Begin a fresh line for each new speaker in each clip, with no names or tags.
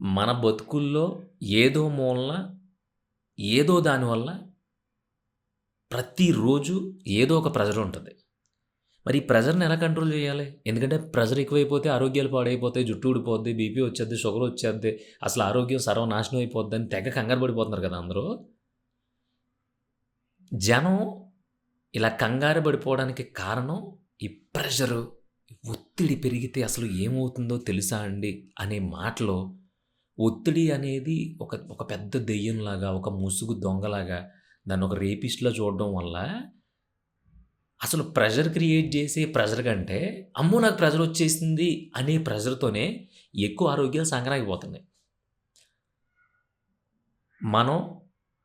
మన బతుకుల్లో ఏదో మూలన, ఏదో దానివల్ల ప్రతిరోజు ఏదో ఒక ప్రెషర్ ఉంటది. మరి ఈ ప్రెషర్‌ని ఎలా కంట్రోల్ చేయాలి? ఎందుకంటే ప్రెషర్ ఎక్కువైపోతే ఆరోగ్యాలు పాడైపోతాయి, జుట్టు ఊడిపోద్ది, బీపీ వచ్చేద్ది, షుగర్ వచ్చేద్ది, అసలు ఆరోగ్యం సర్వనాశనం అయిపోద్దని తెగ కంగారు పడిపోతున్నారు కదా అందరూ. జనం ఇలా కంగారు పడిపోవడానికి కారణం ఈ ప్రెషరు, ఒత్తిడి పెరిగితే అసలు ఏమవుతుందో తెలుసా అండి అనే మాటలో ఒత్తిడి అనేది ఒక ఒక పెద్ద దెయ్యంలాగా, ఒక ముసుగు దొంగలాగా, దాన్ని ఒక రేపిస్ట్‌లా చూడడం వల్ల అసలు ప్రెషర్ క్రియేట్ చేసే ప్రెషర్ కంటే, అమ్మో! నాకు ప్రెషర్ వచ్చేసింది అనే ప్రెషర్‌తోనే ఎక్కువ ఆరోగ్యాలు సంకనాకిపోతున్నాయి. మనం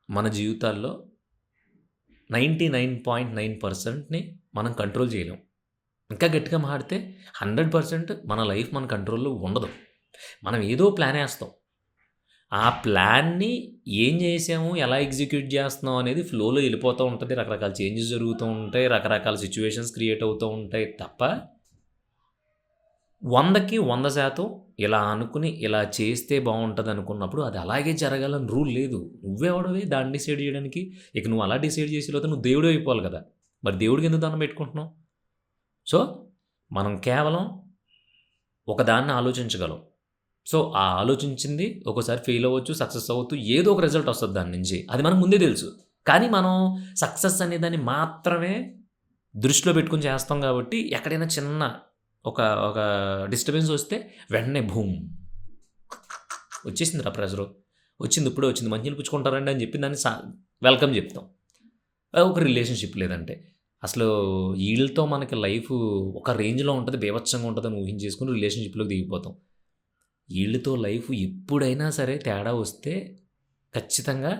మన జీవితాల్లో 99.9%ని మనం కంట్రోల్ చేయలేం. ఇంకా గట్టిగా మాట్లాడితే 100% మన లైఫ్ మన కంట్రోల్‌లో ఉండదు. మనం ఏదో ప్లానేస్తాం. ఆ ప్లాన్‌ని ఏం చేసాము, ఎలా ఎగ్జిక్యూట్ చేస్తున్నాం అనేది ఫ్లోలో ఎళ్ళిపోతూ ఉంటది. రకరకాల చేంజెస్ జరుగుతూ ఉంటాయి. రకరకాల సిట్యుయేషన్స్ క్రియేట్ అవుతూ ఉంటాయి తప్ప 100కి 100% ఇలా అనుకుని, ఇలా చేస్తే బావుంటదనుకున్నప్పుడు అది అలాగే జరగాలని రూల్ లేదు. నువ్వెవడివి దాన్ని డిసైడ్ జేయడానికి? ఇక నువ్వు అలా డిసైడ్ చేసే లోపు నువ్వు దేవుడివి అయిపోవాలి గదా! మరి దేవుడికెందుకు దండం పెట్టుకుంటున్నావు? సో, మనం కేవలం ఒకదాన్ని ఆలోచించగలం. సో, ఆ ఆలోచించింది ఒక్కోసారి ఫెయిల్ అవ్వచ్చు, సక్సెస్ అవ్వచ్చు. ఏదో ఒక రిజల్ట్ వస్తది దాని నుంచి. అది మనకు ముందే తెలుసు. కానీ మనం సక్సెస్ అనే దాన్ని మాత్రమే దృష్టిలో పెట్టుకొని చేస్తాం గాబట్టి, ఎక్కడైనా చిన్న ఒక ఒక డిస్టర్బెన్స్ వస్తే వెంటనే భూమ్! వచ్చేసిందిరా ప్రెషరు. వచ్చింది ఇప్పుడే వచ్చింది. మంచినీళ్ళు పుచ్చుకుంటారండి అని చెప్పి దాన్ని వెల్కమ్ చెప్తాం. ఒక రిలేషన్‌షిప్ లేదంటే. అసలు ఈళ్ళతో మనకి లైఫు ఒక రేంజ్‌లో ఉంటది. బీభత్సంగా ఉంటదని ఊహించేసుకొని రిలేషన్‌షిప్‌లోకి దిగిపోతాం. ఈళ్ళతో లైఫ్ ఎప్పుడైనా సరే తేడా వస్తే ఖచ్చితంగా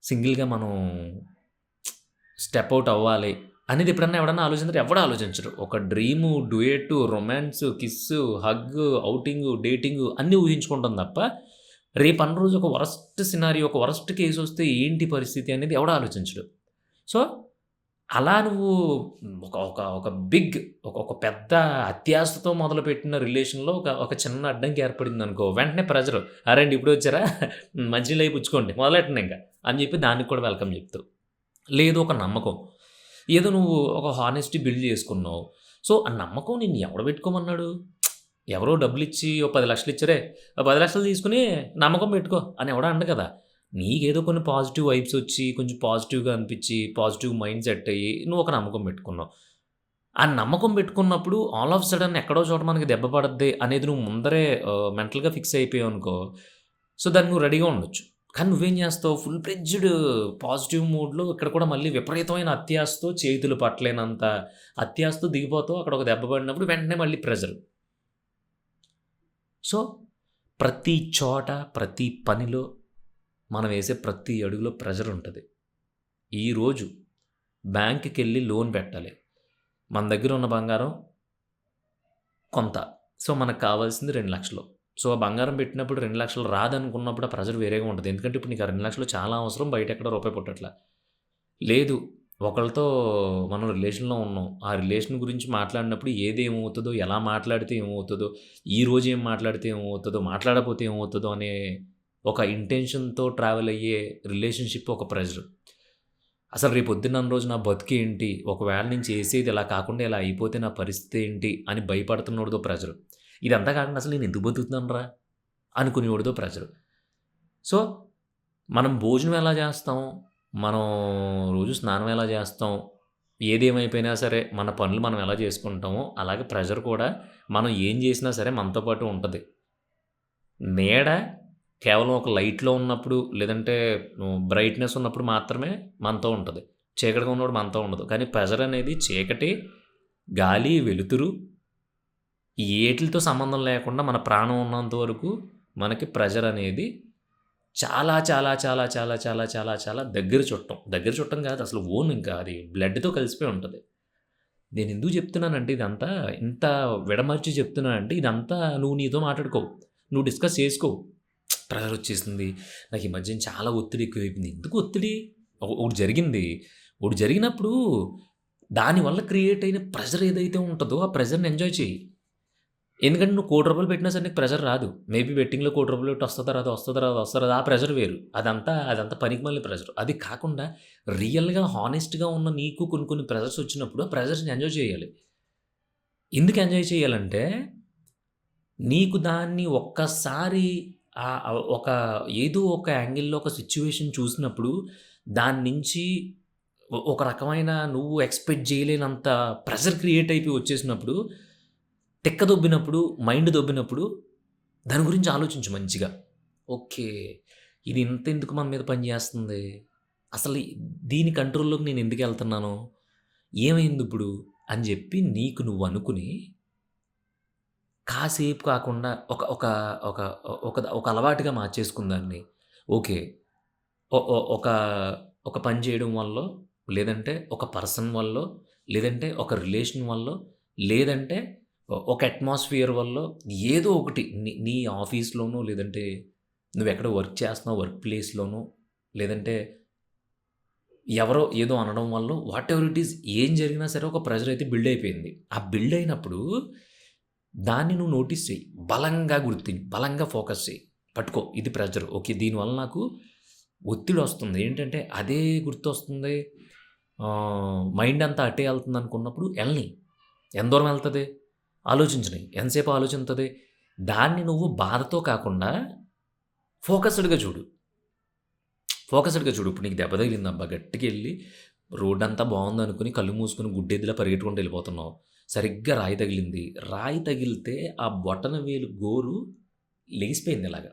సింగిల్‌గా మనం స్టెప్ ఔట్ అవ్వాలి అనేది ఎప్పుడన్నా ఎవడన్నా ఆలోచించారా? ఎవ్వడు ఆలోచించరు. ఒక dream, duet, romance, kiss, hug, outing, dating అన్నీ ఊహించుకుంటాం తప్ప, రేపన్న రోజు ఒక వరస్ట్ సినారియో, ఒక వరస్ట్ కేసొస్తే ఏంటి పరిస్థితి అనేది ఎవడు ఆలోచించడు. సో, అలా నువ్వు ఒక ఒక ఒక బిగ్ ఒక పెద్ద అత్యాశతో మొదలుపెట్టిన రిలేషన్‌లో ఒక చిన్న అడ్డంకి ఏర్పడిందనుకో, వెంటనే ప్రెషరు. "అరేండి ఇప్పుడే వచ్చారా? మంచినీళ్ళు అయి పుచ్చుకోండి. మొదలెట్టండి ఇంక" అని చెప్పి దానికి కూడా వెల్కమ్ చెప్తావు. లేదు ఒక నమ్మకం. ఏదో నువ్వు ఒక హానెస్టీ బిల్డ్ చేసుకున్నావు. సో, ఆ నమ్మకం నిన్ను ఎవడు పెట్టుకోమన్నాడు? ఎవరో డబ్బులిచ్చి ఓ 10,00,000 ఇచ్చారే, ఆ 10,00,000 తీసుకొని నమ్మకం పెట్టుకో అని ఎవడు అనడు కదా! నీకేదో కొన్ని పాజిటివ్ వైబ్స్ వచ్చి, కొంచెం పాజిటివ్‌గా అనిపించి, పాజిటివ్ మైండ్ సెట్ అయ్యి, నువ్వు ఒక నమ్మకం పెట్టుకున్నావు. ఆ నమ్మకం పెట్టుకున్నప్పుడు ఆల్ ఆఫ్ సడెన్ ఎక్కడో చోట మనకి దెబ్బ పడద్ది అనేది నువ్వు ముందరే మెంటల్‌గా ఫిక్స్ అయిపోయావనుకో, సో, దానికి నువ్వు రెడీగా ఉండొచ్చు. కానీ నువ్వేం చేస్తావు ఫుల్ ఫ్లెడ్జ్డ్ పాజిటివ్ మూడ్‌లో ఇక్కడ కూడా మళ్ళీ విపరీతమైన అత్యాశతో చేతులు పట్టలేనంత అత్యాశతో దిగిపోతావు. అక్కడ ఒక దెబ్బ పడినప్పుడు వెంటనే మళ్ళీ ప్రెషర్. సో, ప్రతి చోట, ప్రతి పనిలో మనం వేసే ప్రతి అడుగులో ప్రెషర్ ఉంటది. ఈరోజు బ్యాంక్‌కెళ్ళి లోన్ పెట్టాలి. మన దగ్గర ఉన్న బంగారం కొంత. సో, మనకు కావాల్సింది 2,00,000. సో, ఆ బంగారం పెట్టినప్పుడు 2,00,000 రాదనుకున్నప్పుడు ఆ ప్రెషర్ వేరేగా ఉంటది. ఎందుకంటే ఇప్పుడు నీకు ఆ 2,00,000 చాలా అవసరం. బయట ఎక్కడ రూపాయి పుట్టట్ల. లేదు ఒకళ్ళతో మనం రిలేషన్‌లో ఉన్నాం. ఆ రిలేషన్ గురించి మాట్లాడినప్పుడు ఏది ఏమవుతదో, ఎలా మాట్లాడితే ఏమవుతదో, ఈరోజు ఏం మాట్లాడితే ఏమవుతదో, మాట్లాడకపోతే ఏమవుతదో అనే ఒక ఇంటెన్షన్‌తో ట్రావెల్ అయ్యే రిలేషన్‌షిప్ ఒక ప్రెషర్. అసలు రేపొద్దున్న రోజు నా బతుకేంటి? ఒకవేళ నేను చేసేది ఇలా కాకుండా ఇలా అయిపోతే నా పరిస్థితి ఏంటి? అని భయపడుతున్నోడిదో ప్రెషరు. ఇదంతా కాకుండా అసలు నేను ఎందుకు బతుకుతున్నానురా? అనుకునేవాడిదో ప్రెషరు. సో, మనం భోజనం ఎలా చేస్తాం? మనం రోజు స్నానం ఎలా చేస్తాం? ఏదేమైపోయినా సరే మన పనులు మనం ఎలా చేసుకుంటామో, అలాగే ప్రెషర్ కూడా మనం ఏం చేసినా సరే మనతో పాటు ఉంటది. నీడ కేవలం ఒక లైట్‌లో ఉన్నప్పుడు, లేదంటే బ్రైట్‌నెస్ ఉన్నప్పుడు మాత్రమే మనతో ఉంటది. చీకటిగా ఉన్నప్పుడు మనతో ఉండదు. కానీ ప్రెషర్ అనేది చీకటి, గాలి, వెలుతురు ఈట్లితో సంబంధం లేకుండా మన ప్రాణం ఉన్నంత వరకు మనకి ప్రెషర్ అనేది చాలా, చాలా, చాలా, చాలా, చాలా, చాలా, చాలా దగ్గర చుట్టం. దగ్గర చుట్టం కాదు అసలు ఓన్ ఇంకా అది బ్లడ్‌తో కలిసిపోయి ఉంటది. నేనెందుకు చెప్తున్నానంటే ఇదంతా ఇంత విడమర్చి చెప్తున్నానంటే ఇదంతా నువ్వు నీతో మాట్లాడుకోవు. నువ్వు డిస్కస్ చేసుకోవు. ప్రెషర్ వచ్చేసింది. నాకు ఈ మధ్యన చాలా ఒత్తిడి ఎక్కువైపోయింది. ఎందుకు ఒత్తిడి? ఒకటి జరిగింది. ఒకటి జరిగినప్పుడు దానివల్ల క్రియేట్ అయిన ప్రెషర్ ఏదైతే ఉంటదో ఆ ప్రెషర్‌ని ఎంజాయ్ చెయ్యి. ఎందుకంటే నువ్వు ₹1,00,00,000 పెట్టినా సరే నీకు ప్రెషర్ రాదు. మేబీ బెట్టింగ్‌లో ₹1,00,00,000 పెట్టి వస్తదా రాదా? వస్తదా రాదా? వస్తదా రాదా? ఆ ప్రెషర్ వేరు. అదంతా పనికిమాలిన ప్రెషర్. అది కాకుండా రియల్‌గా హానెస్ట్‌గా ఉన్న నీకు కొన్ని ప్రెషర్స్ వచ్చినప్పుడు ఆ ప్రెషర్స్‌ని ఎంజాయ్ చేయాలి. ఎందుకు ఎంజాయ్ చేయాలంటే నీకు దాన్ని ఒక్కసారి ఒక ఏదో ఒక యాంగిల్‌లో ఒక సిట్యుయేషన్ చూసినప్పుడు దాని నుంచి ఒక రకమైన నువ్వు ఎక్స్‌పెక్ట్ చేయలేనంత ప్రెషర్ క్రియేట్ అయిపోయి వచ్చేసినప్పుడు, తిక్క దొబ్బినప్పుడు, మైండ్ దొబ్బినప్పుడు దాని గురించి ఆలోచించు మంచిగా. ఓకే. ఇది ఇంతెందుకు మన మీద పని చేస్తుంది? అసలు దీని కంట్రోల్‌లోకి నేను ఎందుకెళ్తున్నాను? ఏమైందిప్పుడు? అని జెప్పి నీకు నువ్వు అనుకుని కాసేపు కాకుండా ఒక ఒక ఒక ఒక ఒక అలవాటుగా మార్చేసుకుని దాన్ని. ఓకే. ఒ ఒ ఒక ఒక పని చేయడం వల్లో, లేదంటే ఒక పర్సన్ వల్లో, లేదంటే ఒక రిలేషన్ వల్లో, లేదంటే ఒక అట్మాస్ఫియర్ వల్లో ఏదో ఒకటి నీ నీ ఆఫీస్‌లోనో, లేదంటే నువ్వెక్కడ వర్క్ చేస్తున్నావు వర్క్ ప్లేస్‌లోనో, లేదంటే ఎవరో ఏదో అనడం వల్లో వాటెవర్ ఇట్ ఈస్ ఏం జరిగినా సరే ఒక ప్రెషర్ అయితే బిల్డ్ అయిపోయింది. ఆ బిల్డ్ అయినప్పుడు దాన్ని నువ్వు నోటీస్ చెయ్యి. బలంగా బలంగా ఫోకస్ చెయ్యి. పట్టుకో ఇది ప్రెషర్. ఓకే. దీనివల్ల నాకు ఒత్తిడొస్తుంది. ఏంటంటే అదే గుర్తొస్తుంది. మైండ్ అంతా అటే ఎళ్తుందనుకున్నప్పుడు ఎళ్ళని. ఎంత దూరం ఎళ్తది? ఆలోచించని. ఎంతసేపు ఆలోచింతది? దాన్ని నువ్వు బాధతో కాకుండా ఫోకస్డ్‌గా చూడు. ఫోకస్డ్‌గా చూడు. ఇప్పుడు నీకు దెబ్బ తగిలిందబ్బా! గట్టిగెళ్లి రోడ్డంతా బావుందనుకుని కళ్ళు మూసుకొని గుడ్డెద్దులా పరిగెట్టుకుంటూ ఎళ్ళిపోతున్నావు. సరిగ్గా రాయి తగిలింది. రాయి తగిలితే ఆ బొటన వేలు గోరు లెగిసిపోయింది ఇలాగ.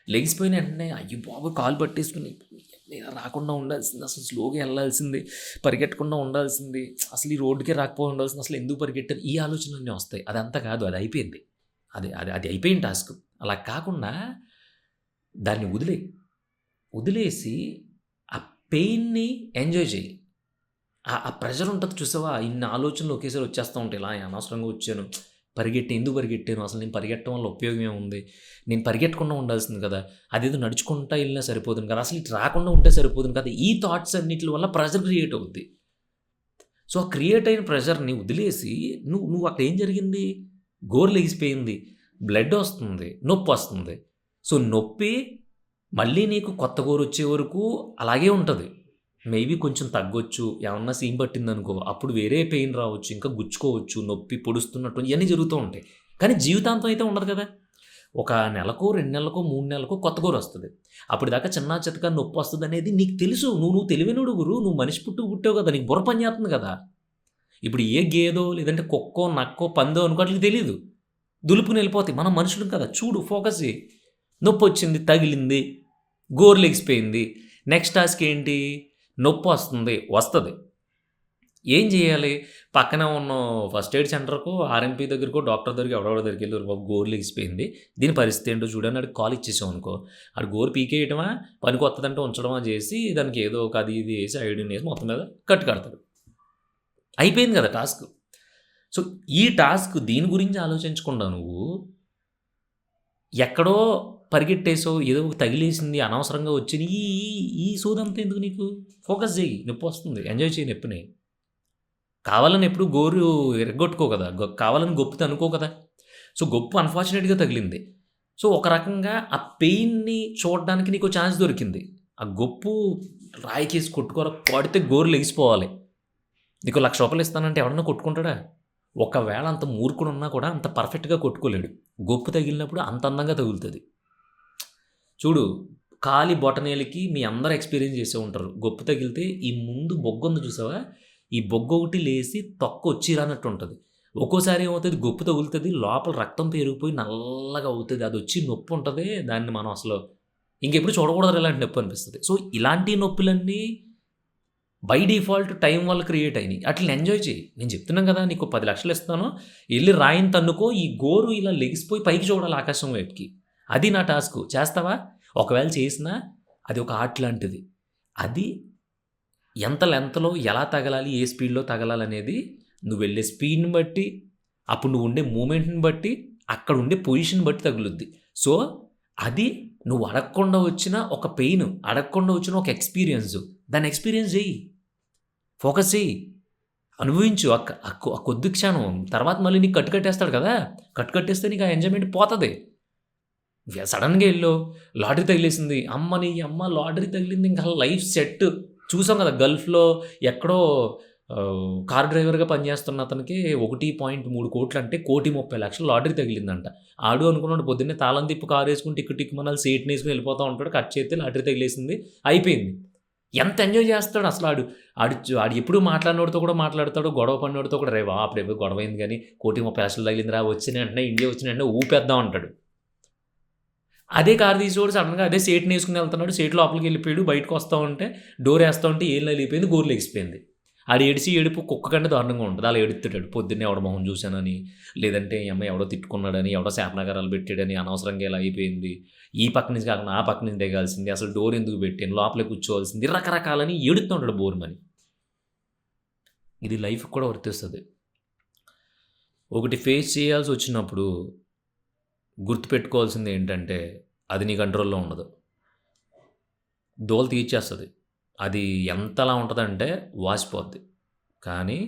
లెగిసిపోయిన వెంటనే అయ్య బాబోయ్! కాలు పట్టేసుకొని నేను రాకుండా ఉండాల్సింది. అసలు స్లోగా ఎళ్ళాల్సింది. పరిగెట్టకుండా ఉండాల్సింది. అసలు ఈ రోడ్డుకే రాకపోయి ఉండాల్సింది. అసలు ఎందుకు పరిగెట్టాను? ఈ ఆలోచనలన్నీ వస్తాయి. అదంతా కాదు. అది అయిపోయింది. అది అది అది అయిపోయిన టాస్క్. అలా కాకుండా దాన్ని వదిలేయి. వదిలేసి ఆ పెయిన్‌ని ఎంజాయ్ చెయ్యి. ఆ ప్రెషర్ ఉంటది చూసావా? ఇన్ని ఆలోచనలు ఒకేసారి వచ్చేస్తా ఉంటాయి. ఇలా అనవసరంగా వచ్చాను. ఎందుకు పరిగెట్టాను? అసలు నేను పరిగెట్టడం వల్ల ఉపయోగం ఏముంది? నేను పరిగెట్టకుండా ఉండాల్సింది కదా! అదేదో నడుచుకుంటా ఎళ్ళినా సరిపోదును కదా! అసలు ఇటు రాకుండా ఉంటే సరిపోదును కదా! ఈ థాట్స్ అన్నిట్లి వల్ల ప్రెషర్ క్రియేట్ అవుద్ది. సో, ఆ క్రియేట్ అయిన ప్రెషర్‌ని వదిలేసి నువ్వు అక్కడ ఏం జరిగింది? గోరు లెగిసిపోయింది. బ్లడ్ ఒస్తుంది. నొప్పొస్తుంది. సో, నొప్పి మళ్ళీ నీకు కొత్త గోరొచ్చే వరకు అలాగే ఉంటది. మేబీ కొంచెం తగ్గొచ్చు. ఏమన్నా సీమ్ పట్టిందనుకో, అప్పుడు వేరే పెయిన్ రావచ్చు. ఇంకా గుచ్చుకోవచ్చు. నొప్పి పొడుస్తున్నట్టు ఇయన్నీ జరుగుతూ ఉంటాయి. కానీ జీవితాంతం అయితే ఉండదు కదా! ఒక నెలకో, 2 నెలలకో, 3 నెలలకో కొత్త గోరొస్తది. అప్పటిదాకా చిన్నా చితకా నొప్పొస్తదనేది నీకు తెలుసు. నువ్వు తెలివైనోడు గురు. నువ్వు మనిషి పుట్టావు కదా! నీకు బుర్ర పని చేత్తంది కదా! ఇప్పుడు ఏ గేదో, లేదంటే కుక్కో, నక్కో, పందో అనుకో ఆటిలికి తెలీదు. దులుపుకొని ఎళ్ళిపోతాయి. మనం మనుషులం కదా! చూడు ఫోకస్ చెయి. నొప్పొచ్చింది, తగిలింది, గోరు లెగిసిపోయింది. నెక్స్ట్ టాస్క్ ఏంటి? నొప్పొస్తుంది. వస్తది. ఏం జేయాలి? పక్కనే ఉన్న ఫస్ట్ ఎయిడ్ సెంటర్‌కో, ఆర్ఎంపీ దగ్గరకో, డాక్టర్ దగ్గరకో ఎవడో దగ్గరికెళ్లి "ఒరేయ్ బాబు గోరు లెగిసిపోయింది. దీని పరిస్థితి ఏంటో చూడు" అని ఆడికి కాల్ ఇచ్చేసామనుకో, ఆడు గోరు పీకేయటమా, పనికొత్తదంటే ఉంచడమా చేసి దానికి ఏదో ఒక అది ఇది ఏసి అయోడిన్ ఏసి మొత్తం మీద కడతాడు. అయిపోయింది గదా టాస్క్. సో, ఈ టాస్క్ దీని గురించి ఆలోచించకుండా నువ్వు ఎక్కడో పరిగెట్టేసో, ఏదో తగిలేసింది, అనవసరంగా వచ్చినియి ఈ ఈ ఈ సోదంతా ఎందుకు నీకు? ఫోకస్ చెయ్యి. నొప్పొస్తుంది. ఎంజాయ్ చెయ్యి నొప్పిని. కావాలని ఎప్పుడు గోరు ఇరగ్గొట్టుకో కదా! కావాలని గొప్పు తన్నుకో కదా! సో, గొప్పు అన్‌ఫార్చునేట్‌గా తగిలింది. సో, ఒక రకంగా ఆ పెయిన్‌ని చూడడానికి నీకో ఛాన్స్ దొరికింది. ఆ గొప్పు రాయికేసి కొడితే గోరు లెగిసిపోవాలి. నీకో రూ. 1,00,000 ఇస్తానంటే ఎవడన్నా కొట్టుకుంటాడా? ఒకవేళ అంత మూర్ఖుడున్నా కూడా అంత పర్ఫెక్ట్‌గా కొట్టుకోలేడు. గొప్పు తగిలినప్పుడు అంత అందంగా తగులుతది. చూడు కాలి బొటనవేలుకి మీ అందరూ ఎక్స్‌పీరియన్స్ చేసే ఉంటారు. గొప్పు తగిలితే ఈ ముందు బొగ్గుంది చూసావా? ఈ బొగ్గొకటి లేసి తొక్కొచ్చి రానట్టు ఉంటది. ఒక్కోసారి ఏమవుతది గొప్పు తగులుతది. లోపల రక్తం పేరుకుపోయి నల్లగా అవుతది. అదొచ్చి నొప్పుంటది. దాన్ని మనం అసలు ఇంకెప్పుడు చూడకూడదురా ఇలాంటి నొప్పి అనిపిస్తది. సో, ఇలాంటి నొప్పులన్నీ బై డిఫాల్ట్ టైం వల్ల క్రియేట్ అయినియి. ఆటిలిని ఎంజాయ్ చెయ్యి. నేను చెప్తున్నాను గదా! నీకు 10,00,000 ఇస్తాను. ఎళ్లి రాయిని తన్నుకో. ఈ గోరు ఇలా లెగిసిపోయి పైకి చూడాలి ఆకాశం వైపుకి. అది నా టాస్కు. చేస్తావా? ఒకవేళ చేసినా అది ఒక ఆర్ట్ లాంటిది. అది ఎంత లెంగ్త్‌లో ఎలా తగలాలి? ఏ స్పీడ్‌లో తగలాలనేది నువ్వెళ్ళే స్పీడ్‌ని బట్టి, అప్పుడు నువ్వుండే మూవ్‌మెంట్‌ని బట్టి, అక్కడుండే పొజిషన్‌ని బట్టి తగులుద్ది. సో, అది నువ్వు అడగకుండా వచ్చిన ఒక పెయిన్, అడగకుండా వచ్చిన ఒక ఎక్స్‌పీరియన్స్. దాన్ని ఎక్స్‌పీరియన్స్ చెయ్యి. ఫోకస్ చెయ్యి. అనుభవించు. ఆ కొద్ది క్షణం. తర్వాత మళ్ళీ నీకు కట్టేస్తాడు కదా! కట్టేస్తే నీకు ఆ ఎంజాయ్‌మెంట్ పోతది. సడెన్‌గా ఎళ్ళావు, లాటరీ తగిలేసింది. అమ్మ నీ అమ్మ లాటరీ తగిలింది ఇంక లైఫ్ సెట్. చూసాం కదా! గల్ఫ్‌లో ఎక్కడో కార్ డ్రైవర్‌గా పనిచేస్తున్న అతనికి 1.3 అంటే 1,30,00,000 లాటరీ తగిలిందంట. ఆడు అనుకున్నాడు పొద్దున్నే తాళం తిప్పి కారేసుకొని టిక్కు టిక్కుమనాలి సేట్‌నేసుకొని వెళ్ళిపోతా ఉంటాడు. కట్ చేత్తే లాటరీ తగిలేసింది. అయిపోయింది. ఎంత ఎంజాయ్ చేస్తాడు అసలు ఆడు. ఆడు ఎప్పుడు మాట్లాడినోడితో కూడా మాట్లాడతాడు. గొడవ పడినోడితో కూడా "రేయ్! అప్పుడేమో గొడవైంది గానీ 1,30,00,000 తగిలిందిరా వచ్చిన వెంటనే ఇండియా వచ్చిన వెంటనే ఊపేద్దాం" అంటాడు. అదే కారు తీసేవాడు సడెన్‌గా అదే సేట్‌నేసుకొని ఎళ్తున్నాడు. సేటు లోపలికెళ్ళిపోయాడు. బయటకొస్తా ఉంటే డోరేస్తా ఉంటే ఏలు నలిగిపోయింది. గోరు లెగిసిపోయింది. ఆడు ఏడిసి ఏడుపు కుక్క కంటే దారుణంగా ఉంటది. అలా ఏడుత్తుంటాడు. పొద్దున్నే ఎవడి మొహం చూసానని, లేదంటే ఈ అమ్మాయి ఎవడో తిట్టుకున్నాడని, ఎవడో శాపనాగారాలు పెట్టాడని, అనవసరంగా ఇలా అయిపోయింది. ఈ పక్క నుంచి కాకుండా ఆ పక్క నుంచి దిగాల్సింది. అసలు డోర్ ఎందుకు పెట్టాను? లోపలే కూర్చోవాల్సింది. రకరకాలని ఏడుత్తా ఉంటాడు బోరుమని. ఇది లైఫ్‌కి కూడా వర్తిస్తది. ఒకటి ఫేస్ చేయాల్సొచ్చినప్పుడు గుర్తుపెట్టుకోవాల్సింది ఏంటంటే, అది నీ కంట్రోల్‌లో ఉండదు. దోల తీర్చేస్తది. అది ఎంతలా ఉంటదంటే వాసిపోద్ది. కానీ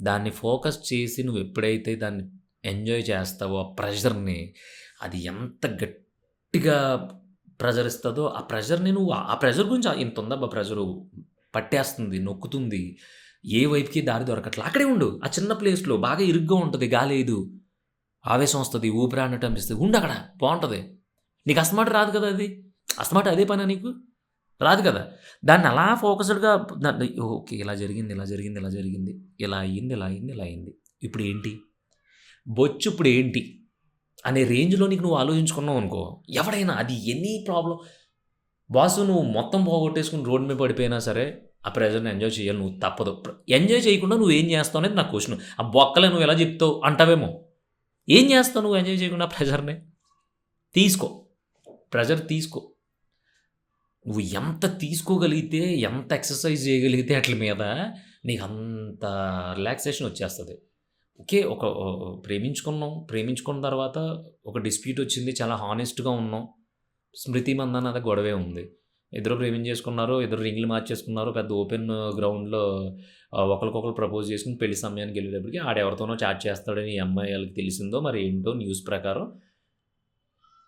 దాన్ని ఫోకస్ చేసి నువ్వెప్పుడైతే దాన్ని ఎంజాయ్ చేస్తావో ఆ ప్రెషర్‌ని, అది ఎంత గట్టిగా ప్రెషర్ ఇస్తదో, ఆ ప్రెషర్‌ని నువ్వు ఆ ప్రెషర్ గురించి ఇంతుందబ్బా ప్రెషరు, పట్టేస్తుంది, నొక్కుతుంది, ఏ వైపుకి దారి దొరకట్ల. అక్కడే ఉండు. ఆ చిన్న ప్లేస్‌లో బాగా ఇరుగ్గా ఉంటది. గాలేయదు. ఆవేశం వస్తది. ఊపిరాడనట్టు అనిపిస్తది. ఉండక్కడ బావుంటది. నీకు అస్తమాటు రాదు కదా అది. అస్తమాటు అదే పనా నీకు? రాదు కదా! దాన్ని అలా ఫోకస్డ్‌గా దాన్ని ఓకే. ఇలా జరిగింది, ఇలా జరిగింది, ఇలా జరిగింది. ఇలా అయింది, ఇలా అయింది, ఇలా అయింది. ఇప్పుడేంటి? బొచ్చిప్పుడేంటి? అనే రేంజ్‌లో నీకు నువ్వు ఆలోచించుకున్నావనుకో, ఎవడైనా అది ఎనీ ప్రాబ్లమ్ బాసు నువ్వు మొత్తం పోగొట్టేసుకొని రోడ్ మీద పడిపోయినా సరే, ఆ ప్రెషర్‌ని ఎంజాయ్ చేయాలి నువ్వు తప్పదు. ఎంజాయ్ చేయకుండా నువ్వేం చేస్తావు అనేది నా క్వెషను. ఆ బొక్కలే నువ్వు ఎలా చెప్తావు అంటావేమో. ఏం చేస్తావు నువ్వు ఎంజాయ్ చేయకుండా ప్రెషర్‌ని? తీసుకో. ప్రెషర్ తీసుకో. నువ్వు ఎంత తీసుకోగలిగితే, ఎంత ఎక్సర్సైజ్ చేయగలిగితే ఆటిల మీద నీకంత రిలాక్సేషన్ వచ్చేస్తది. ఓకే. ఒక ప్రేమించుకున్నాం. ప్రేమించుకున్న తర్వాత ఒక డిస్ప్యూట్ వచ్చింది. చాలా హానెస్ట్‌గా ఉన్నాం. స్మృతి మందాన అదే గొడవే ఉంది. ఇద్దరు ప్రేమించేసుకున్నారు. ఇద్దరు రింగులు మార్చేసుకున్నారు. పెద్ద ఓపెన్ గ్రౌండ్‌లో ఒకళ్ళకొకళ్ళు ప్రపోజ్ చేసుకొని పెళ్లి సమయానికి ఎళ్ళేటప్పటికి ఆడెవరితోనో చాట్ చేస్తాడని ఈ అమ్మాయి ఆళ్ళకి తెలిసిందో మరి ఏంటో న్యూస్ ప్రకారం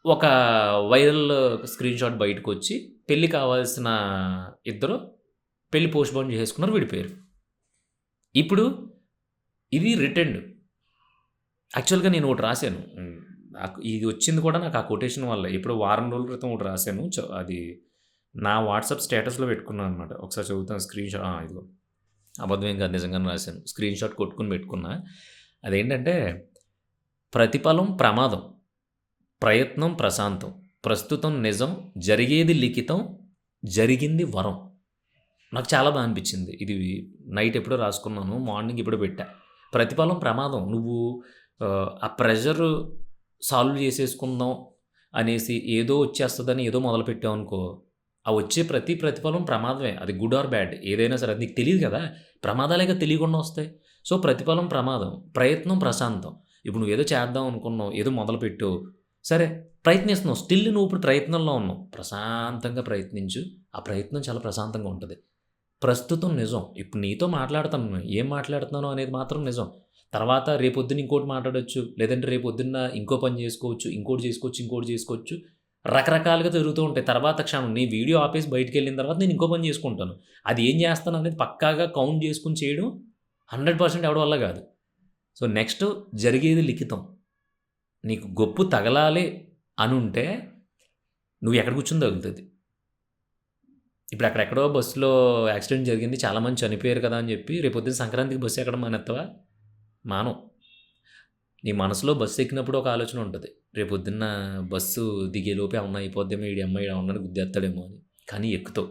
ఒక వైరల్ స్క్రీన్‌షాట్ బయటకొచ్చి పెళ్లి కావాల్సిన ఇద్దరు పెళ్లి పోస్ట్‌పోన్ చేసేసుకున్నారు. విడిపోయారు. ఇప్పుడు ఇది రిటర్న్డ్. యాక్చువల్‌గా నేను ఒకటి రాసాను. నాకు ఇది వచ్చింది కూడా నాకు ఆ కొటేషన్ వల్లే. ఎప్పుడో వారం రోజుల క్రితం ఒకటి రాసాను. అది నా వాట్సాప్ స్టేటస్‌లో పెట్టుకున్నాను అనమాట. ఒకసారి చదువుతాను ఇదిగో. అబద్ధమేం కాదు నిజంగానే రాసాను. స్క్రీన్‌షాట్ కొట్టుకొని పెట్టుకున్నా. అదేంటంటే ప్రతిఫలం ప్రమాదం. ప్రయత్నం ప్రశాంతం. ప్రస్తుతం నిజం. జరిగేది లిఖితం. జరిగింది వరం. నాకు చాలా బా అనిపించింది. ఇది నైట్ ఎప్పుడో రాసుకున్నాను. మార్నింగ్ ఎప్పుడో పెట్టా. ప్రతిఫలం ప్రమాదం. నువ్వు ఆ ప్రెషర్ సాల్వ్ చేసేసుకుందాం అనేసి ఏదో వచ్చేస్తదని ఏదో మొదలుపెట్టావనుకో, ఆ వచ్చే ప్రతి ప్రతిఫలం ప్రమాదమే. అది గుడ్ ఆర్ బ్యాడ్ ఏదైనా సరే. అది నీకు తెలీదు కదా! ప్రమాదాలేగా తెలియకుండా వస్తాయి. సో, ప్రతిఫలం ప్రమాదం. ప్రయత్నం ప్రశాంతం. ఇప్పుడు నువ్వేదో చేద్దాం అనుకున్నావు. ఏదో మొదలుపెట్టావు. సరే ప్రయత్నిస్తున్నావు. స్టిల్ నువ్వు ఇప్పుడు ప్రయత్నంలో ఉన్నావు. ప్రశాంతంగా ప్రయత్నించు. ఆ ప్రయత్నం చాలా ప్రశాంతంగా ఉంటది. ప్రస్తుతం నిజం. ఇప్పుడు నీతో మాట్లాడుతున్నాను. ఏం మాట్లాడుతున్నానో అనేది మాత్రం నిజం. తర్వాత రేపొద్దున ఇంకోటి మాట్లాడొచ్చు. లేదంటే రేపొద్దున్న ఇంకో పని జేసుకోవచ్చు. ఇంకోటి జేసుకోవచ్చు, ఇంకోటి జేసుకోవచ్చు. రకరకాలుగా జరుగుతూ ఉంటాయి. తర్వాత క్షణం నీ వీడియో ఆపేసి బయటికెళ్ళిన తర్వాత నేను ఇంకో పని జేసుకుంటాను. అది ఏం జేస్తాను అనేది పక్కాగా కౌంట్ జేసుకొని చేయడం 100% ఎవడి వల్ల గాదు. సో, నెక్స్ట్ జరిగేది లిఖితం. నీకు గొప్పు తగలాలి అనుంటే నువ్వు ఎక్కడ కూర్చొని తగులుతది. ఇప్పుడు అక్కడెక్కడో బస్సులో యాక్సిడెంట్ జరిగింది. చాలామంది చనిపోయారు కదా! అని జెప్పి రేపొద్దున సంక్రాంతికి బస్సు ఎక్కడం మానేత్తావా? మానవు. నీ మనసులో బస్సు ఎక్కినప్పుడు ఒక ఆలోచన ఉంటది. రేపొద్దున్న బస్సు దిగేలోపే ఏమన్నా అయిపోద్దేమో ఈ అమ్మాయి ఎవడినైనా గుద్దేత్తాడేమో అని. కానీ ఎక్కుతావు.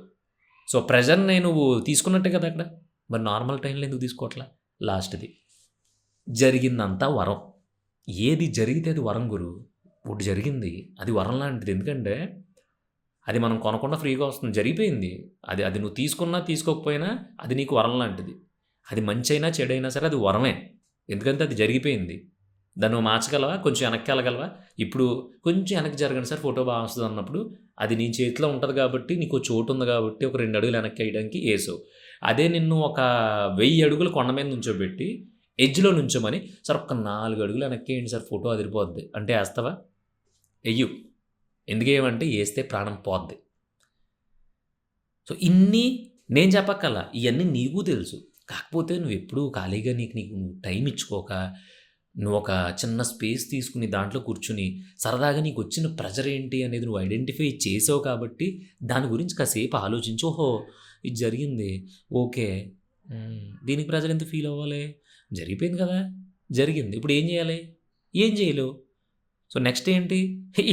సో, ప్రెషర్‌ని నువ్వు తీసుకున్నట్టే కదా అక్కడ. మరి నార్మల్ టైంలో ఎందుకు తీసుకోవట్లా? లాస్ట్‌ది. జరిగిందంతా వరం. ఏది జరిగితే అది వరం గురు. ఒకటి జరిగింది. అది వరం లాంటిది. ఎందుకంటే అది మనం కొనకుండా ఫ్రీగా వస్తుంది. జరిగిపోయింది. అది అది నువ్వు తీసుకున్నా, తీసుకోకపోయినా అది నీకు వరం లాంటిది. అది మంచైనా, చెడైనా సరే అది వరమే. ఎందుకంటే అది జరిగిపోయింది. దాన్ని నువ్వు మార్చగలవా? కొంచెం వెనక్కి వెళ్ళగలవా? ఇప్పుడు కొంచెం వెనక్కి జరగండి సార్ ఫోటో బాగా వస్తుంది అన్నప్పుడు అది నీ చేతిలో ఉంటుంది కాబట్టి నీకు చోటు ఉంది కాబట్టి ఒక 2 అడుగులు వెనక్కి వేయడానికి వేసావు. అదే నిన్ను ఒక 1000 అడుగులు కొండ మీద నుంచోబెట్టి ఎడ్జ్‌లో నుంచోమని సార్ ఒక్క 4 అడుగులు వెనక్కి వేయండి సార్ ఫోటో అదిరిపోద్ది అంటే వేస్తావా? ఎయ్యు. ఎందుకేయమంటే ఏస్తే ప్రాణం పోద్ది. సో, ఇన్ని నేను చెప్పక్కర్లా. ఇయన్నీ నీకు తెలుసు. కాకపోతే నువ్వెప్పుడూ ఖాళీగా నీకు నువ్వు టైం ఇచ్చుకోక, నువ్వొక చిన్న స్పేస్ తీసుకొని దాంట్లో కూర్చొని, సరదాగా నీకొచ్చిన ప్రెషర్ ఏంటి అనేది నువ్వు ఐడెంటిఫై చేసావు కాబట్టి, దాని గురించి కాసేపు ఆలోచించి, ఓహో! ఇది జరిగింది. ఓకే. దీనికి ప్రెషర్ ఎందుకు ఫీల్ అవ్వాలి? జరిగిపోయింది కదా! జరిగింది. ఇప్పుడు ఏం చేయాలి? ఏం చేయలేవు. సో, నెక్స్ట్ ఏంటి?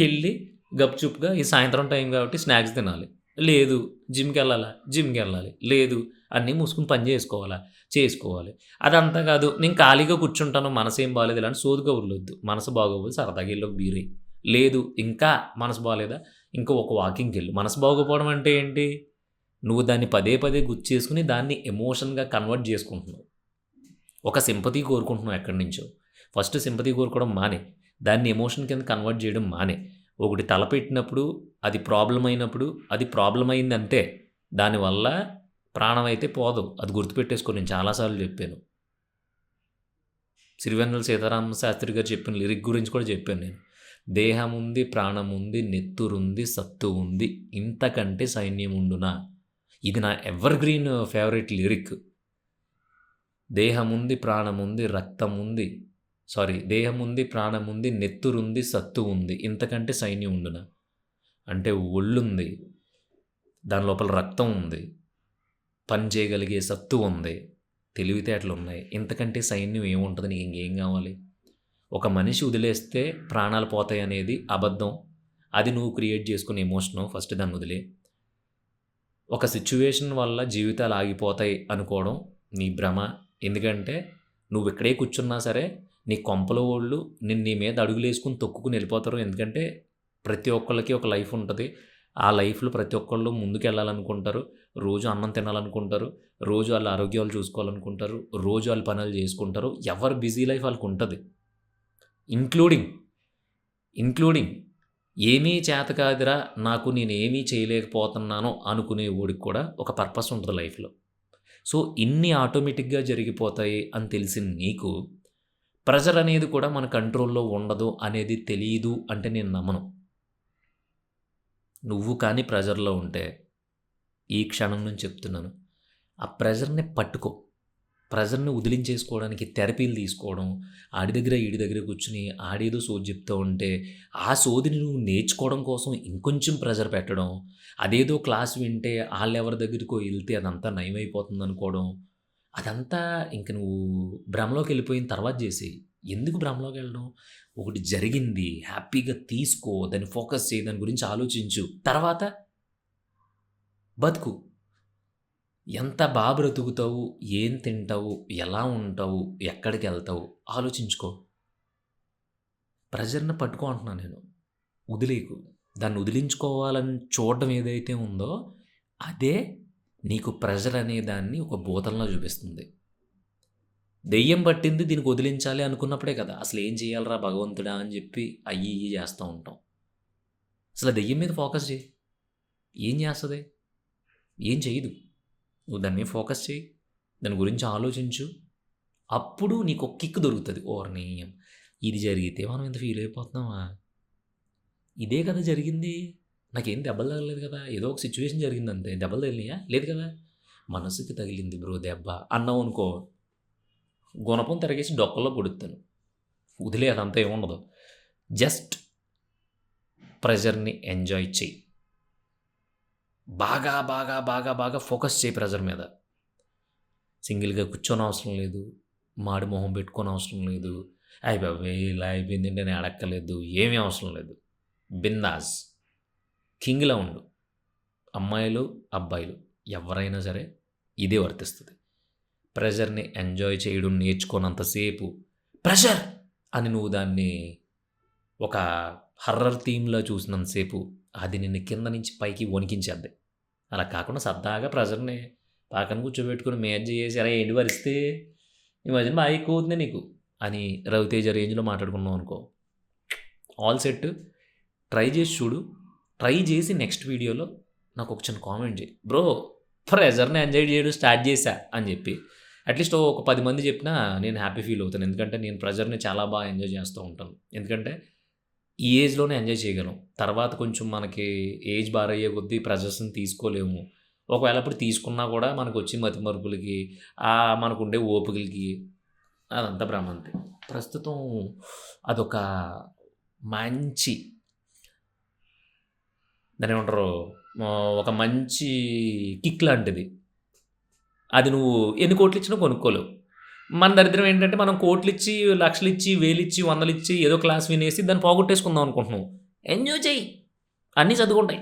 ఎళ్లి గప్‌చుప్‌గా ఈ సాయంత్రం టైం కాబట్టి స్నాక్స్ తినాలి. లేదు. జిమ్‌కెళ్ళాలా? జిమ్‌కెళ్ళాలి. లేదు. అన్నీ మూసుకొని పని జేసుకోవాలా? చేసుకోవాలి. అదంతా కాదు నేను ఖాళీగా కూర్చుంటాను మనసేం బాలేదు ఇలాంటి సోది కబుర్లొద్దు. మనసు బాగోకపోతే సరదాగా ఎళ్లి ఒక బీర్ ఎయి. లేదు ఇంకా మనసు బాలేదా? ఇంకా ఒక వాకింగ్‌కెళ్ళు. మనసు బాగోకపోవడం అంటే ఏంటి? నువ్వు దాన్ని పదే పదే గుర్తు చేసుకొని దాన్ని ఎమోషన్‌గా కన్వర్ట్ జేసుకుంటున్నావు. ఒక సింపతి కోరుకుంటున్నావు ఎక్కడి నుంచో. ఫస్ట్ సింపతి కోరుకోవడం మానేయి. దాన్ని ఎమోషన్ కింద కన్వర్ట్ చేయడం మానేయి. ఒకటి తలపెట్టినప్పుడు, అది ప్రాబ్లమ్ అయినప్పుడు, అది ప్రాబ్లమ్ అయిందంతే. దానివల్ల ప్రాణం అయితే పోదు. అది గుర్తుపెట్టేసుకో నేను చాలా సార్లు చెప్పాను. సిరివెన్నెల సీతారామ శాస్త్రి గారు చెప్పిన లిరిక్ గురించి కూడా చెప్పాను నేను. దేహముంది, ప్రాణముంది, నెత్తురుంది, సత్తు ఉంది. ఇంతకంటే సైన్యముండునా. ఇది నా ఎవర్ గ్రీన్ ఫేవరెట్ లిరిక్. దేహముంది, ప్రాణముంది, రక్తముంది. దేహముంది, ప్రాణముంది, నెత్తురుంది, సత్తు ఉంది. ఇంతకంటే సైన్యం ఉండునా. అంటే ఒళ్ళుంది. దాని లోపల రక్తం ఉంది. పని చేయగలిగే సత్తు ఉంది. తెలివితేటలున్నాయి. ఇంతకంటే సైన్యం ఏముంటది నీకు ఇంకేం కావాలి? ఒక మనిషి వదిలేస్తే ప్రాణాలు పోతాయనేది అబద్ధం. అది నువ్వు క్రియేట్ చేసుకునే ఎమోషను. ఫస్ట్ దాన్ని వదిలేయి. ఒక సిట్యుయేషన్ వల్ల జీవితాలు ఆగిపోతాయి అనుకోవడం నీ భ్రమ. ఎందుకంటే నువ్విక్కడే కూర్చున్నా సరే నీ కొంపలో వోళ్ళు నీ మీద అడుగులేసుకొని తొక్కుకొని వెళ్ళిపోతారు. ఎందుకంటే ప్రతి ఒక్కళ్ళకి ఒక లైఫ్ ఉంటది. ఆ లైఫ్‌లో ప్రతి ఒక్కళ్ళు ముందుకెళ్ళాలనుకుంటారు. రోజు అన్నం తినాలనుకుంటారు. రోజు ఆళ్ళ ఆరోగ్యాలు చూసుకోవాలనుకుంటారు. రోజు ఆళ్ళ పనులు చేసుకుంటారు. ఎవరి బిజీ లైఫ్ ఆళ్ళకుంటది. ఇంక్లూడింగ్, ఇంక్లూడింగ్ ఏమీ చేతకాదురా నాకు నేనేమీ చేయలేకపోతున్నాను అనుకునేవోడికి కూడా ఒక పర్పస్ ఉంటది లైఫ్‌లో. సో, ఇన్ని ఆటోమేటిక్‌గా జరిగిపోతాయి అని తెలిసిన నీకు ప్రెషర్ అనేది కూడా మన కంట్రోల్‌లో ఉండదు అనేది తెలీదు అంటే నేను నమ్మను. నువ్వు కానీ ప్రెషర్‌లో ఉంటే ఈ క్షణం నుంచి చెప్తున్నాను. ఆ ప్రెషర్‌ని పట్టుకో. ప్రెషర్‌ని వదిలించేసుకోవడానికి థెరపీలు తీసుకోవడం, ఆడి దగ్గర, ఈడి దగ్గర కూర్చొని ఆడేదో సోది చెప్తూ ఉంటే, ఆ సోదిని నువ్వు నేర్చుకోవడం కోసం ఇంకొంచెం ప్రెషర్ పెట్టడం, అదేదో క్లాస్ వింటే ఆళ్ళెవరి దగ్గరికో ఎళ్తే అదంతా నయమైపోతుందనుకోవడం, అదంతా ఇంక నువ్వు భ్రమలోకెళ్ళిపోయిన తర్వాత జేసేయి. ఎందుకు భ్రమలోకెళ్ళడం? ఒకటి జరిగింది. హ్యాపీగా తీసుకో. దాన్ని ఫోకస్ చెయి. దాని గురించి ఆలోచించు. తర్వాత బతుకు. ఎంత బ్రతుకుతావు? ఏం తింటావు? ఎలా ఉంటావు? ఎక్కడికెళ్తావు? ఆలోచించుకో. ప్రెషర్‌ని పట్టుకో అంటున్నాను నేను. వదిలేయకు. దాన్ని వదిలించుకోవాలని చూడడం ఏదైతే ఉందో, అదే నీకు ప్రెషర్ అనే దాన్ని ఒక భూతంలా చూపిస్తుంది. దెయ్యం పట్టింది దీనికి వదిలించాలి అనుకున్నప్పుడే కదా! అసలేం చేయాలిరా భగవంతుడా అని చెప్పి అయ్యి, ఇయ్యి చేస్తా ఉంటాం. అసలు ఆ దెయ్యం మీద ఫోకస్ చెయి. ఏం చేస్తది? ఏం చేయదు. నువ్వు దాని మీద ఫోకస్ చెయి. దాని గురించి ఆలోచించు. అప్పుడు నీకొక కిక్ దొరుకుతది. ఓరిని ఇది జరిగితే మనం ఇంత ఫీల్ అయిపోతున్నామా? ఇదే కదా జరిగింది. నాకేం దెబ్బలు తగలలేదు కదా! ఏదో ఒక సిట్యుయేషన్ జరిగిందంతే. దెబ్బలు తగిలినాయా? లేదు కదా! మనసుకి తగిలింది బ్రో దెబ్బ అన్నావనుకో, గుణపం తిరగేసి డొక్కల్లో పొడుత్తాను. వదిలేయి అదంతా ఏముండదు. జస్ట్ ప్రెషర్‌ని ఎంజాయ్ చెయి. బాగా ఫోకస్ చేయి ప్రెషర్ మీద. సింగిల్‌గా కూర్చోనవసరం లేదు. మాడి మొహం పెట్టుకోనవసరం లేదు. అయ్య బాబోయ్! ఇలా అయిపోయిందంటే నేను అడక్కలేదు. ఏమీ అవసరం లేదు. బిందాస్. కింగ్‌లా ఉండు. అమ్మాయిలు, అబ్బాయిలు ఎవరైనా సరే ఇదే వర్తిస్తది. ప్రెషర్‌ని ఎంజాయ్ చేయడం నేర్చుకోనంత సేపు ప్రెషర్ అని నువ్వు దాన్ని ఒక హర్రర్ థీమ్‌లా చూసినంత సేపు అది నిన్ను కింద నుంచి పైకి వణికించేద్ది. అలా కాకుండా సరదాగా ప్రెషర్‌ని పక్కన కూర్చోబెట్టుకొని మేనేజ్ చేసి అరే ఏంటి పరిస్థితి? ఈ మధ్యన బాగా ఎక్కువ అవుతుంది నీకు. అని రవితేజ రేంజ్‌లో మాట్లాడుకున్నాం అనుకో. All set. ట్రై చేసి చూడు. ట్రై చేసి నెక్స్ట్ వీడియోలో నాకొక చిన్న కామెంట్ చెయి. బ్రో ప్రెజర్‌ని ఎంజాయ్ చేయడం స్టార్ట్ చేశా అని చెప్పి. అట్‌లీస్ట్ ఒక 10 మంది చెప్పినా నేను హ్యాపీ ఫీల్ అవుతాను. ఎందుకంటే నేను ప్రెజర్‌ని చాలా బాగా ఎంజాయ్ చేస్తూ ఉంటాను. ఎందుకంటే ఈ ఏజ్‌లోనే ఎంజాయ్ చేయగలం. తర్వాత కొంచెం మనకి ఏజ్ బారయ్యే కొద్దీ ప్రెజర్స్‌ని తీసుకోలేము. ఒకవేళ అప్పుడు తీసుకున్నా కూడా మనకొచ్చే మతిమరుపులకి, మనకుండే ఓపికలకి అదంతా భ్రమంతే. ప్రస్తుతం అదొక మంచి దాన్నేమంటారు? ఒక మంచి కిక్ లాంటిది. అది నువ్వు ఎన్ని కోట్లిచ్చినా కొనుక్కోలేవు. మన దరిద్రం ఏంటంటే మనం కోట్లిచ్చి, లక్షలిచ్చి, వేలిచ్చి, వందలిచ్చి ఏదో క్లాస్ వినేసి దాన్ని పోగొట్టేసుకుందాం అనుకుంటున్నాం. ఎంజాయ్ చెయ్యి. అన్నీ సర్దుకుంటాయి.